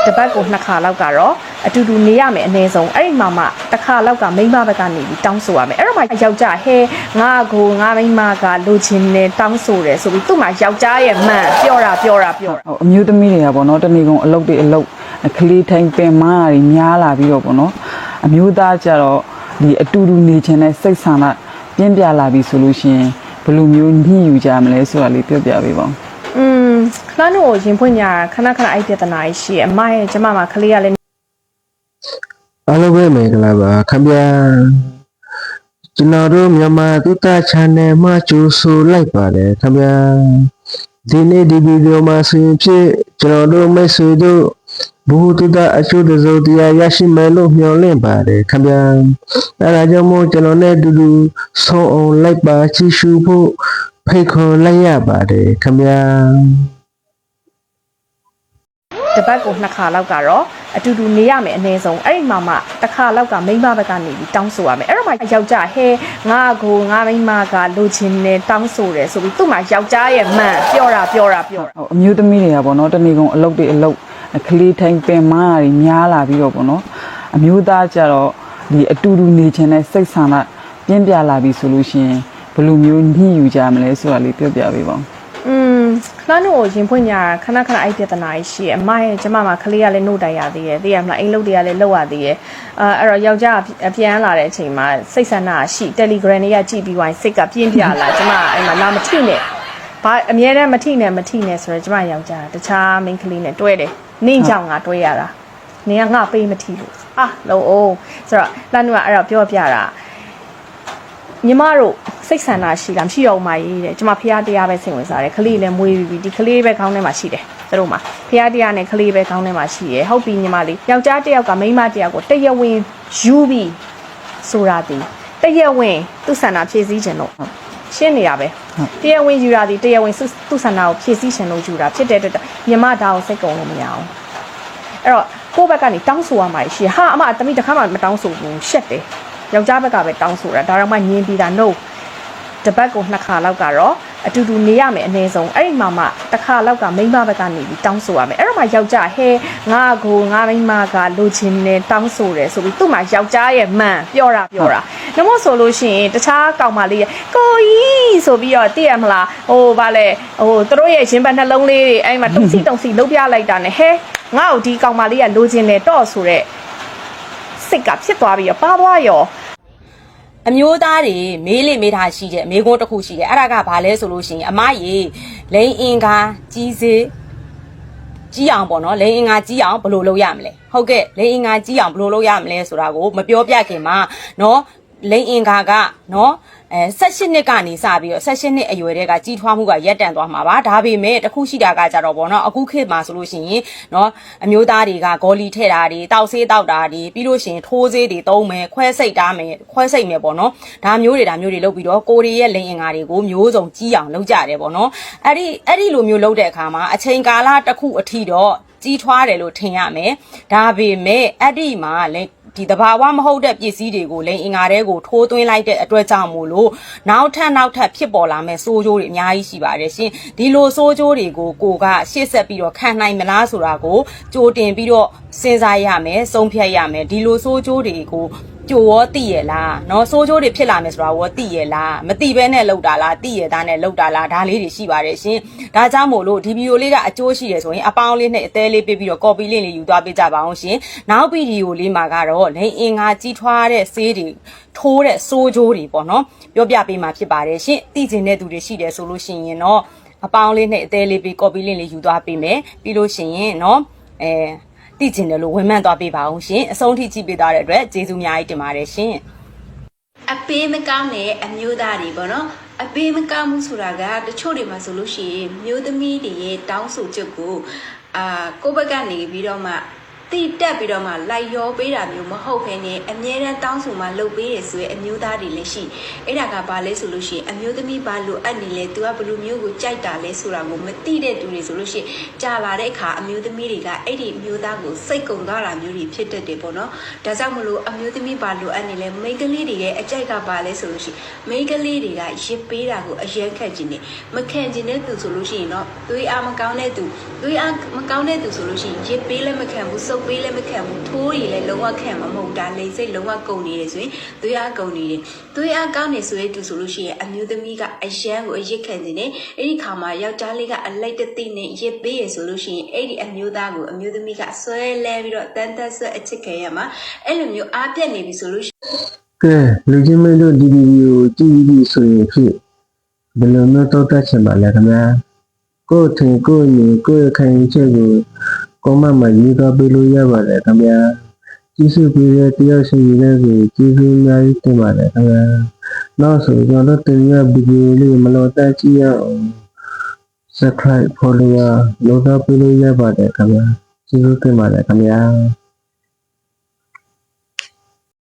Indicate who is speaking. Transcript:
Speaker 1: တပတ်ကို2ခါလောက်ကတော့အတူတူနေရမယ်အနည်းဆုံးအဲ့ဒီမှာမှတစ်ခါလောက်ကမိန်းမဘက်ကနေပြီးတောင်းဆိုရမယ်အဲ့တော့မှယောက်ျားဟဲငါကိုငါမိန်းမကလိုချင်နေတောင်းဆိုတယ်ဆိုပြီးသူ့မှာယောက်ျားရဲ့မှန်ပြောတာ
Speaker 2: အမျိုးသမီးတွေကပေါ့နော်တနေ့ကုန်အလုပ်ကလေးထိုင်ပင်မားတွေများလာပြီးတော့ပေါ့နော်အမျိုးသားကြတော့ဒီအတူတူနေချင်တဲ့စိတ်ဆန္ဒပြင်းပြလာပြီဆိုလို့ရှိရင်ဘယ်လိုမျိုးညှိယူကြမလဲဆိုတာလေးပြောပြပေးပါဦး
Speaker 1: ခဏတော့ရင်ဖွင့်ညာခဏအဲ့ပြဿနာရှိအမရဲ့ကျမမှာကလေးကလည်း
Speaker 3: အားလုံးပဲမင်္ဂလာပါခင်ဗျာကျွန်တော်တို့မြန်မာသုတ channel မှာကြိုဆိုလိုက်ပါတယ်ခင်ဗျာဒီနေ့ဒီဗီဒီယိုမှာဆိုရင်ဖြစ်ကျွန်တော်တို့မိတ်ဆွေတို့ဘူသုတအကျိုးတစုံတရာရရှိမယ်လို့မျှော်လင့်ပါတယ်ခင်ဗျာအဲဒါကြောင့်မို့ကျွန်တော်နဲ့အတူတူဆုံးအောင်လိုက်ပါကြည့်ရှုဖို့ဖိတ်ခေါ်လိုက်ရပါတယ်ခင်ဗျာ
Speaker 1: တပတ်ကို2ခါလောက်ကတော့အတူတူနေရမယ်အနည်းဆုံးအဲ့ဒီမှာမှတစ်ခါလောက်ကမိန်းမဘက်ကနေပြီးတောင်းဆိုရမယ်အဲ့တော့မှယောက်ျားဟဲငါကိုငါမိန်းမကလိုချင်နေတောင်းဆိုတယ်ဆိုပြီးသူ့မှာယောက်ျားရဲ့မှန်ပြောတာ
Speaker 2: အမျိုးသမီးတွေကပေါ့နော်တနေ့ကုန်အလုပ်ကလေးထိုင်ပင်မားတွေများလာပြီးတော့ပေါ့နော်အမျိုးသားကြတော့ဒီအတူတူနေချင်တဲ့စိတ်ဆန္ဒပြင်းပြလာပြီဆိုလို့ရှိရင်ဘယ်လိုမျိုးညှိယူကြမလဲဆိုတာလေးပြောပြပေးပါဦး
Speaker 1: ခဏတော့ရင်ဖွင့်ညာခဏအဲ့ပြဿနာရှိအမရဲ့ကျမမှာကလေးကလည်းနှုတ်တိုင်ရသေးတယ်သိရမလားအိမ်လုပ်တွေကလည်းလောက်ရသေးတယ်အဲ့တော့ယောက်ျားပြန်လာတဲ့အချိန်မှာစိတ်ဆန္ဒရှိ Telegram တွေကကြည့်ပြီးဝိုင်းစိတ်ကပြင်းပြလာကျမအဲ့မှာလာမထိနဲ့ဘာအမြဲတမ်းမထိနဲ့ဆိုတော့ကျမယောက်ျားတခြားမိန်းကလေးနဲ့တွဲတယ်နင်းကြောင်ငါတွဲရတာနင်ကငါပေးမထိလို့လုံးအောင်ဆိုတော့လှမ်းကအဲ့တော့ပြောပြတာညီမတို့စိတ်ဆန္ဒရှိလားမရှိတော့ဘူးမကြီးတဲ့ကျမဖះတရားပဲစိတ်ဝင်စားတယ်ခလေးလည်းမွေးပြီးဒီခလေးပဲခေါင်းထဲမှာရှိတယ်သူတို့မှာဖះတရားနဲ့ခလေးပဲခေါင်းထဲမှာရှိရယ်ဟုတ်ပြီညီမလေးယောက်ျားတစ်ယောက်ကမိန်းမတစ်ယောက်ကိုတရဝင်ယူပြီးဆိုတာဒီတရဝင်သူ့ဆန္ဒဖြည့်ဆည်းခြင်းတော့ရှင်းနေရပဲတရဝင်ယူတာဒီတရဝင်သူ့ဆန္ဒကိုဖြည့်ဆည်းခြင်းလို့ယူတာဖြစ်တဲ့အတွက်ညီမဒါကိုစိတ်ကုန်လို့မရအောင်အဲ့တော့ကိုယ့်ဘက်ကနေတောင်းဆိုရမှာရှိဟာအမတမိတစ်ခါမှမတောင်းဆိုဘူးရှက်တယ်ယောက်ျားဘက်ကပဲတောင်းဆိုတာဒါတော့မှညင်းပြီးတာ no တပတ်ကို2ခါလောက်ကတော့အတူတူနေရမယ်အနည်းဆုံးအဲ့ဒီမှာမှတစ်ခါလောက်ကမိန်းမဘက်ကနေပြီးတောင်းဆိုရမယ်အဲ့တော့မှယောက်ျားဟဲငါကိုငါမိန်းမကလိုချင်နေတောင်းဆိုတယ်ဆိုပြီးသူ့မှာယောက်ျားရဲ့မှန်ပြောတာနှမို့ဆိုလို့ရှိရင်တခြားကောင်မလေးကိုကြီးဆိုပြီးတော့သိရမလားဗာလဲသူတို့ရဲ့ရှင်ဘက်နှလုံးလေးတွေအဲ့မှာတုံစီလုံးပြလိုက်တာနဲ့ဟဲငါ့ကိုဒီကောင်မလေးကလိုချင်တယ်တော့ဆိုတဲ့စိတ်ကဖြစ်သွားပြီးတော့ပါသွားရော
Speaker 4: အမျိုးသားတွေမေးမေးထားရှိတယ်အမေကုန်းတစ်ခုရှိတယ်အဲ့ဒါကဘာလဲဆိုလို့ရှိရင်အမရေလိန်အင်္ဂါကြီးစေကြီးအောင်ပေါ့နော်လိန်အင်္ဂါကြီးအောင်ဘယ်လိုလုပ်ရမလဲဟုတ်ကဲ့လိန်အင်္ဂါကြီးအောင်ဘယ်လိုလုပ်ရမလဲဆိုတာကိုမပြောပြခင်မှာနော်လိန်အင်္ဂါကနော်18နှစ်ကနေစပြီးတော့18နှစ်အရွယ်တဲ့ကကြီးထွားမှုကရပ်တန့်သွားမှာပါဒါပေမဲ့တခုရှိတာကကြတော့ပေါ့နော်အခုခေတ်မှာဆိုလို့ရှိရင်နော်အမျိုးသားတွေကဂေါ်လီထည့်တာတွေတောက်ဆေးတောက်တာတွေပြီးလို့ရှိရင်ထိုးဆေးတွေသုံးမယ်ခွဲစိတ်မယ်ပေါ့နော်ဒါမျိုးတွေလုပ်ပြီးတော့ကိုရီရဲ့လိန်အင်္ဂါတွေကိုမျိုးစုံကြီးအောင်လုပ်ကြတယ်ပေါ့နော်အဲ့ဒီလိုမျိုးလုပ်တဲ့အခါမှာအချိန်ကာလတစ်ခုအထိတော့ကြီးထွားတယ်လို့ထင်ရမယ်ဒါပေမဲ့အဲ့ဒီမှာလည်းဒီတဘာဝမဟုတ်တဲ့ပစ္စည်းတွေကိုလိန်အင်္ဂါတွေကိုထိုးသွင်းလိုက်တဲ့အတွက်ကြောင့်မို့လို့နောက်ထပ်ဖြစ်ပေါ်လာမဲ့စိုးကျိုးတွေအများကြီးရှိပါတယ်ရှင်ဒီလိုစိုးကျိုးတွေကိုကိုကရှေ့ဆက်ပြီးတော့ခံနိုင်မလားဆိုတာကိုကြိုတင်ပြီးတော့စဉ်းစားရမယ်ဆုံးဖြတ်ရမယ်ဒီလိုစိုးကျိုးတွေကိုကြိုရောသိရလားเนาะစိုးကျိုးတွေဖြစ်လာမယ်ဆိုတာရောသိရလားမသိဘဲနဲ့လောက်တာလားသိရသားနဲ့လောက်တာလားဒါလေးတွေရှိပါတယ်ရှင်ဒါကြောင့်မို့လို့ဒီဗီဒီယိုလေးကအကျိုးရှိတယ်ဆိုရင်အပေါင်းလေးနဲ့အသေးလေးပေးပြီးတော့ copy link လေးယူသွားပေးကြပါအောင်ရှင်နောက်ဗီဒီယိုလေးမှာကတော့လိန်အင်္ဂါကြီးထွားတဲ့ဆေးတွေထိုးတဲ့စိုးကျိုးတွေပေါ့နော်ပြောပြပေးမှာဖြစ်ပါတယ်ရှင်သိကျင်တဲ့သူတွေရှိတယ်ဆိုလို့ရှိရင်တော့အပေါင်းလေးနဲ့အသေးလေးပေး copy link လေးယူသွားပေးမယ်ပြီးလို့ရှိရင်เนาะသိကျင်တယ်လို့ဝန်မှန်သွားပေးပါအောင်ရှင်အဆုံးထိကြည့်ပေးသွားတဲ့အတွက်ကျေးဇူးအများကြီးတင်ပါတယ်ရှင်
Speaker 5: အပေးမကောင်းတဲ့အမျိုးသားတွေပေါ့နော်အပေးမကောင်းမှုဆိုတာကတချို့တွေမှာဆိုလို့ရှိရင်မျိုးသမီးတွေရဲ့တောင်းဆိုချက်ကိုကိုယ့်ဘက်ကနေပြီးတော့မှတ တိတက်ပြီးတော့မှလိုက်ရောပေးတာမျိုးမဟုတ်ဘဲနဲ့အမြဲတမ်းတောင်းဆိုမှလုပ်ပေးရဆိုရင်အမျိုးသားတွေလည်းရှိအဲ့ဒါကဘာလဲဆိုလို့ရှိရင်အမျိုးသမီးဘာလို့အပ်နေလဲ तू ကဘယ်လိုမျိုးကိုကြိုက်တာလဲဆိုတာကိုမသိတဲ့သူတွေဆိုလို့ရှိရင်ကြာလာတဲ့အခါအမျိုးသမီးတွေကအဲ့ဒီအမျိုးသားကိုစိတ်ကုန်သွားတာမျိုးတွေဖြစ်တတ်တယ်ပေါ့နော်ဒါကြောင့်မလို့အမျိုးသမီးဘာလို့အပ်နေလဲမိန်းကလေးတွေရဲ့အကြိုက်ကဘာလဲဆိုလို့ရှိရင်မိန်းကလေးတွေကရစ်ပေးတာကိုအရင်ခက်ခြင်းနဲ့မခံခြင်းတဲ့သူဆိုလို့ရှိရင်တော့သွေးအားမကောင်းတဲ့သူသွေးအားမကောင်းတဲ့သူဆိုလို့ရှိရင်ရစ်ပေးလည်းမခံဘူးစုပ်ပေးလည်းမခံဘူးထိုးရီလည်းလုံးဝခံမှာမဟုတ်တာလိမ့်စိတ်လုံးဝကုန်နေတယ်ဆိုရင်သွေးအားကုန်နေတယ်သွေးအားကောင်းနေဆိုတဲ့သူဆိုလို့ရှိရင်အမျိုးသမီးကအရန်ကိုအရစ်ခံခြင်းနဲ့အဲ့ဒီခါမှာယောက်ျားလေးကအလိုက်တသိနဲ့ရစ်ပေးရဆိုလို့ရှိရင်အဲ့ဒီအမျိုးသားကိုအမျိုးသမီးကဆွဲလဲပြီးတော့တန်တက်ဆွဲအချစ်ခံရမှာအဲ့လိုမျိုးအားပြတ်နေပြီဆိုလို့
Speaker 3: ကဲလူချင်းမင်းတို့ဒီဗီဒီယိုကြည့်ပြီးဆိုရင်ဖြစ်ဘယ်လိုမျိုးတော့တတ်ချင်ပါလဲခင်ဗျာကိုယ်ထင်ကိုယ်ညီကိုယ့်ခံယူချက်ကိုကောမမှာရေးတော့ပေးလို့ရပါတယ်ခင်ဗျာကျေးဇူးပေးတဲ့တယောက်စီရဲ့ကိုကျေးဇူးအများကြီးတင်ပါတယ်ခင်ဗျာနောက်ဆိုကျွန်တော်တင်ရဗီဒီယိုလေးမလို့တက်ကြည့်ရအောင် subscribe follower လုပ်တော့ပေးလို့ရပါတယ်ခင်ဗျာကျေးဇူးတင်ပါတယ်ခင်ဗျာ